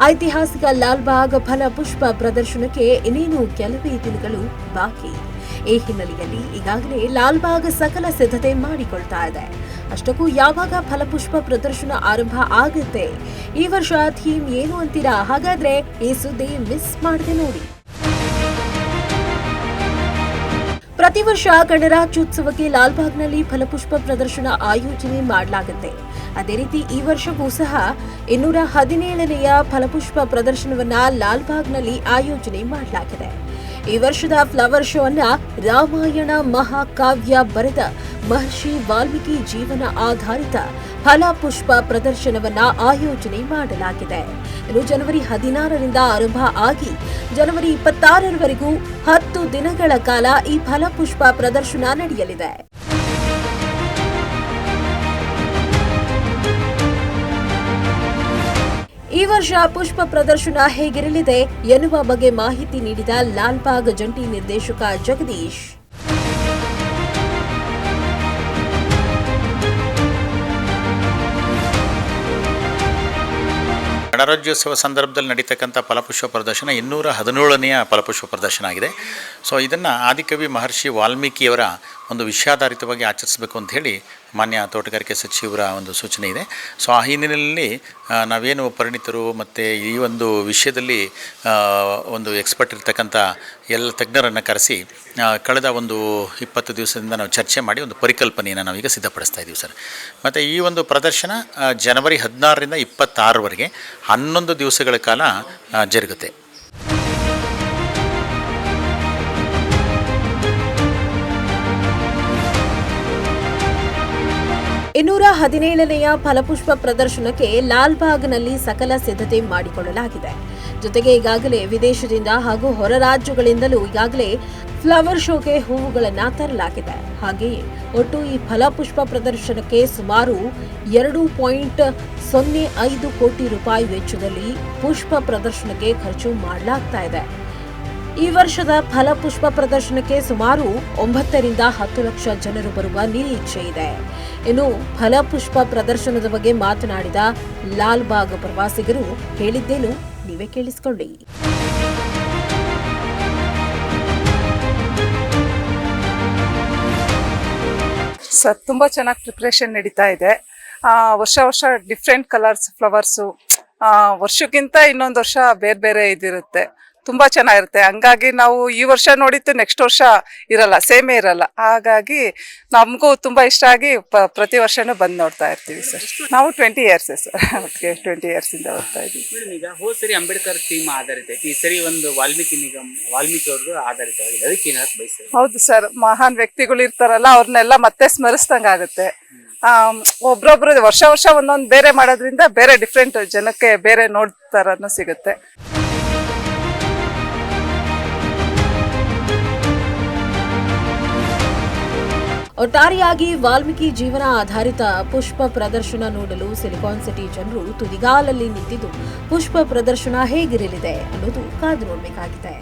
ಐತಿಹಾಸಿಕ ಲಾಲ್ಬಾಗ್ ಫಲಪುಷ್ಪ ಪ್ರದರ್ಶನಕ್ಕೆ ಇನ್ನೇನು ಕೆಲವೇ ದಿನಗಳು ಬಾಕಿ. ಈ ಹಿನ್ನೆಲೆಯಲ್ಲಿ ಈಗಾಗಲೇ ಲಾಲ್ಬಾಗ್ ಸಕಲ ಸಿದ್ಧತೆ ಮಾಡಿಕೊಳ್ತಾ ಇದೆ. ಅಷ್ಟಕ್ಕೂ ಯಾವಾಗ ಫಲಪುಷ್ಪ ಪ್ರದರ್ಶನ ಆರಂಭ ಆಗುತ್ತೆ, ಈ ವರ್ಷ ಥೀಮ್ ಏನು ಅಂತೀರಾ? ಹಾಗಾದ್ರೆ ಈ ಸುದ್ದಿ ಮಿಸ್ ಮಾಡದೆ ನೋಡಿ. ಪ್ರತಿ ವರ್ಷ ಗಣರಾಜ್ಯೋತ್ಸವಕ್ಕೆ ಲಾಲ್ಬಾಗ್ನಲ್ಲಿ ಫಲಪುಷ್ಪ ಪ್ರದರ್ಶನ ಆಯೋಜನೆ ಮಾಡಲಾಗುತ್ತೆ. ಅದೇ ರೀತಿ ಈ ವರ್ಷವೂ ಸಹ 217ನೆಯ ಫಲಪುಷ್ಪ ಪ್ರದರ್ಶನವನ್ನ ಲಾಲ್ಬಾಗ್ನಲ್ಲಿ ಆಯೋಜನೆ ಮಾಡಲಾಗಿದೆ. ಈ ವರ್ಷದ ಫ್ಲವರ್ ಶೋ ಅನ್ನ ರಾಮಾಯಣ ಮಹಾಕಾವ್ಯ ಬರೆದ ಮಹರ್ಷಿ ವಾಲ್ಮೀಕಿ ಜೀವನ ಆಧಾರಿತ ಫಲಪುಷ್ಪ ಪ್ರದರ್ಶನವನ್ನ ಆಯೋಜನೆ ಮಾಡಲಾಗಿದೆ. ಇನ್ನು ಜನವರಿ 16ರಿಂದ ಆರಂಭ ಆಗಿ ಜನವರಿ 26ರವರೆಗೂ 10 ದಿನಗಳ ಕಾಲ ಈ ಫಲಪುಷ್ಪ ಪ್ರದರ್ಶನ ನಡೆಯಲಿದೆ. ಈ ವರ್ಷ ಪುಷ್ಪ ಪ್ರದರ್ಶನ ಹೇಗಿರಲಿದೆ ಎನ್ನುವ ಬಗ್ಗೆ ಮಾಹಿತಿ ನೀಡಿದ ಲಾಲ್ಬಾಗ್ ಜಂಟಿ ನಿರ್ದೇಶಕ ಜಗದೀಶ್, ಗಣರಾಜ್ಯೋತ್ಸವ ಸಂದರ್ಭದಲ್ಲಿ ನಡೀತಕ್ಕಂಥ ಫಲಪುಷ್ಪ ಪ್ರದರ್ಶನ 217ನೆಯ ಫಲಪುಷ್ಪ ಪ್ರದರ್ಶನ ಆಗಿದೆ. ಸೊ ಇದನ್ನು ಆದಿಕವಿ ಮಹರ್ಷಿ ವಾಲ್ಮೀಕಿಯವರ ಒಂದು ವಿಷಯಾಧಾರಿತವಾಗಿ ಆಚರಿಸಬೇಕು ಅಂತ ಹೇಳಿ ಮಾನ್ಯ ತೋಟಗಾರಿಕೆ ಸಚಿವರ ಒಂದು ಸೂಚನೆ ಇದೆ. ಸೊ ಆ ಹಿನ್ನೆಲೆಯಲ್ಲಿ ನಾವೇನು ಪರಿಣಿತರು ಮತ್ತು ಈ ಒಂದು ವಿಷಯದಲ್ಲಿ ಒಂದು ಎಕ್ಸ್ಪರ್ಟ್ ಇರ್ತಕ್ಕಂಥ ಎಲ್ಲ ತಜ್ಞರನ್ನು ಕರೆಸಿ ಕಳೆದ ಒಂದು 20 ದಿವಸದಿಂದ ನಾವು ಚರ್ಚೆ ಮಾಡಿ ಒಂದು ಪರಿಕಲ್ಪನೆಯನ್ನು ನಾವೀಗ ಸಿದ್ಧಪಡಿಸ್ತಾ ಇದ್ದೀವಿ ಸರ್. ಮತ್ತು ಈ ಒಂದು ಪ್ರದರ್ಶನ ಜನವರಿ 16ರಿಂದ 26ರವರೆಗೆ 11 ದಿವಸಗಳ ಕಾಲ ಜರುಗುತ್ತೆ. 217ನೆಯ ಫಲಪುಷ್ಪ ಪ್ರದರ್ಶನಕ್ಕೆ ಲಾಲ್ಬಾಗ್ನಲ್ಲಿ ಸಕಲ ಸಿದ್ಧತೆ ಮಾಡಿಕೊಳ್ಳಲಾಗಿದೆ. ಜೊತೆಗೆ ಈಗಾಗಲೇ ವಿದೇಶದಿಂದ ಹಾಗೂ ಹೊರ ರಾಜ್ಯಗಳಿಂದಲೂ ಈಗಾಗಲೇ ಫ್ಲವರ್ ಶೋಗೆ ಹೂವುಗಳನ್ನು ತರಲಾಗಿದೆ. ಹಾಗೆಯೇ ಒಟ್ಟು ಈ ಫಲಪುಷ್ಪ ಪ್ರದರ್ಶನಕ್ಕೆ ಸುಮಾರು 2.05 ಕೋಟಿ ರೂಪಾಯಿ ವೆಚ್ಚದಲ್ಲಿ ಪುಷ್ಪ ಪ್ರದರ್ಶನಕ್ಕೆ ಖರ್ಚು ಮಾಡಲಾಗ್ತಾ ಇದೆ. ಈ ವರ್ಷದ ಫಲಪುಷ್ಪ ಪ್ರದರ್ಶನಕ್ಕೆ ಸುಮಾರು 9ರಿಂದ 10 ಲಕ್ಷ ಜನರು ಬರುವ ನಿರೀಕ್ಷೆ ಇದೆ. ಇನ್ನು ಫಲಪುಷ್ಪ ಪ್ರದರ್ಶನದ ಬಗ್ಗೆ ಮಾತನಾಡಿದ ಲಾಲ್ಬಾಗ್ ಪ್ರವಾಸಿಗರು ಹೇಳಿದ್ದೇನು ನೀವೇ ಕೇಳಿಸಿಕೊಳ್ಳಿ. ಸರ್, ತುಂಬಾ ಚೆನ್ನಾಗಿ ಪ್ರಿಪ್ರೇಷನ್ ನಡೀತಾ ಇದೆ. ವರ್ಷ ಡಿಫ್ರೆಂಟ್ ಕಲರ್ಸ್ ಫ್ಲವರ್ಸು, ವರ್ಷಕ್ಕಿಂತ ಇನ್ನೊಂದು ವರ್ಷ ಬೇರೆ ಬೇರೆ ಇದಿರುತ್ತೆ. ತುಂಬಾ ಚೆನ್ನಾಗಿರುತ್ತೆ. ಹಂಗಾಗಿ ನಾವು ಈ ವರ್ಷ ನೋಡಿದ್ದು ನೆಕ್ಸ್ಟ್ ವರ್ಷ ಇರಲ್ಲ, ಸೇಮೇ ಇರಲ್ಲ. ಹಾಗಾಗಿ ನಮಗೂ ತುಂಬಾ ಇಷ್ಟ ಆಗಿ ಪ್ರತಿ ವರ್ಷನೂ ಬಂದು ನೋಡ್ತಾ ಇರ್ತೀವಿ ಸರ್. ನಾವು 20 ಇಯರ್ಸ್ ಸರ್. ಓಕೆ, 20 ಇಯರ್ಸ್ ಇಂದ ಬರ್ತಾ ಇದ್ದೀವಿ. ಈಗ ಹೋದ ಸರಿ ಅಂಬೇಡ್ಕರ್ ಥೀಮ್ ಆಧಾರಿತ, ಈ ಸರಿ ಒಂದು ವಾಲ್ಮೀಕಿ ಅವ್ರಿಗೂ ಆಧಾರಿತವಾಗಿದೆ. ಅದಕ್ಕೆ ಏನಾದ್ರು ಬಯಸ್ತಾರೆ? ಹೌದು ಸರ್, ಮಹಾನ್ ವ್ಯಕ್ತಿಗಳು ಇರ್ತಾರಲ್ಲ, ಅವ್ರನ್ನೆಲ್ಲ ಮತ್ತೆ ಸ್ಮರಿಸ್ದಂಗ ಆಗುತ್ತೆ. ಒಬ್ರೊಬ್ರು ವರ್ಷ ಒಂದೊಂದು ಬೇರೆ ಮಾಡೋದ್ರಿಂದ ಬೇರೆ ಡಿಫ್ರೆಂಟ್ ಜನಕ್ಕೆ ಬೇರೆ ನೋಡ್ತಾರನ್ನು ಸಿಗುತ್ತೆ. ಒಟ್ಟಾರೆಯಾಗಿ ವಾಲ್ಮೀಕಿ ಜೀವನ ಆಧಾರಿತ ಪುಷ್ಪ ಪ್ರದರ್ಶನ ನೋಡಲು ಸಿಲಿಕಾನ್ ಸಿಟಿ ಜನರು ತುದಿಗಾಲಲ್ಲಿ ನಿಂತಿದ್ದು ಪುಷ್ಪ ಪ್ರದರ್ಶನ ಹೇಗಿರಲಿದೆ ಅನ್ನೋದು ಕಾದು ನೋಡಬೇಕಾಗಿದೆ.